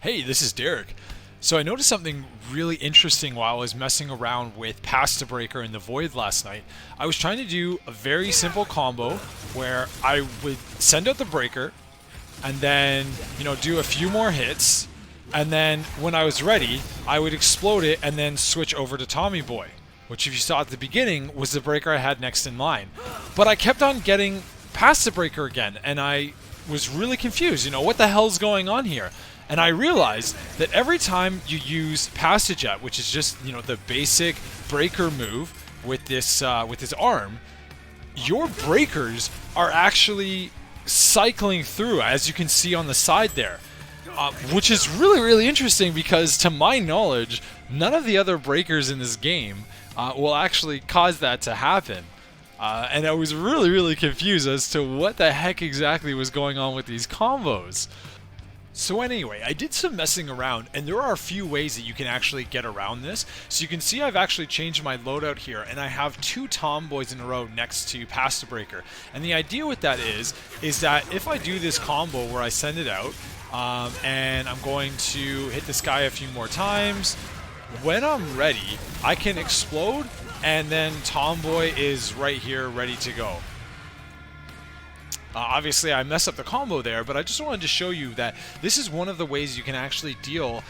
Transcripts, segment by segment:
Hey, this is Derek. So I noticed something really interesting while I was messing around with Past the Breaker in the Void last night. I was trying to do a very simple combo where I would send out the breaker and then, do a few more hits, and then when I was ready, I would explode it and then switch over to Tommy Boy, which if you saw at the beginning was the breaker I had next in line. But I kept on getting past the breaker again, and I was really confused. What the hell's going on here? And I realized that every time you use Passage Jet, which is just the basic breaker move with this arm, your breakers are actually cycling through, as you can see on the side there, which is really interesting because, to my knowledge, none of the other breakers in this game will actually cause that to happen. And I was really confused as to what the heck exactly was going on with these combos. So anyway, I did some messing around, and there are a few ways that you can actually get around this. So you can see I've actually changed my loadout here, and I have two Tomboys in a row next to Past the Breaker. And the idea with that is that if I do this combo where I send it out, and I'm going to hit this guy a few more times, when I'm ready, I can explode, and then Tomboy is right here ready to go. Obviously, I messed up the combo there, but I just wanted to show you that this is one of the ways you can actually deal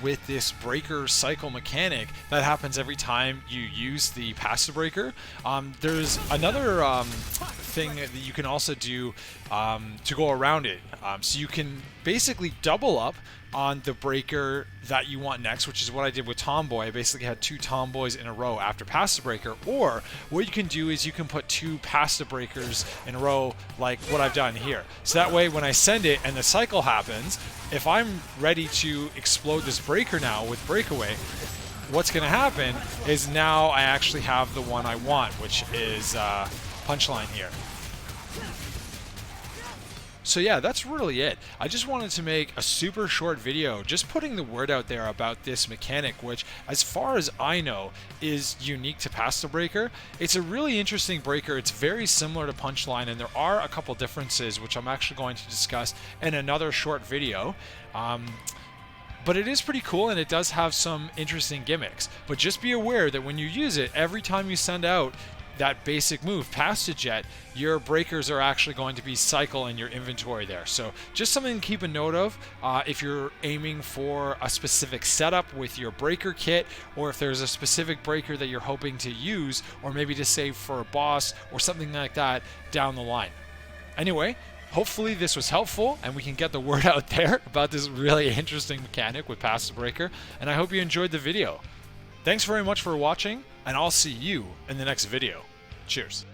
with this breaker cycle mechanic that happens every time you use the passive breaker. There's another thing that you can also do to go around it. So you can basically double up on the breaker that you want next, which is what I did with Tomboy. I basically had two Tomboys in a row after Passive Breaker. Or what you can do is you can put two Passive Breakers in a row, like what I've done here. So that way when I send it and the cycle happens, if I'm ready to explode this breaker now with Breakaway, what's going to happen is now I actually have the one I want, which is Punchline here. So yeah, that's really it. I just wanted to make a super short video just putting the word out there about this mechanic, which, as far as I know, is unique to Past the Breaker. It's a really interesting breaker. It's very similar to Punchline, and there are a couple differences which I'm actually going to discuss in another short video. But it is pretty cool, and it does have some interesting gimmicks. But just be aware that when you use it, every time you send out that basic move, Passage Jet, your breakers are actually going to be cycle in your inventory there. So just something to keep a note of if you're aiming for a specific setup with your breaker kit, or if there's a specific breaker that you're hoping to use, or maybe to save for a boss or something like that down the line. Anyway, hopefully this was helpful and we can get the word out there about this really interesting mechanic with Passive Breaker, and I hope you enjoyed the video. Thanks very much for watching, and I'll see you in the next video. Cheers.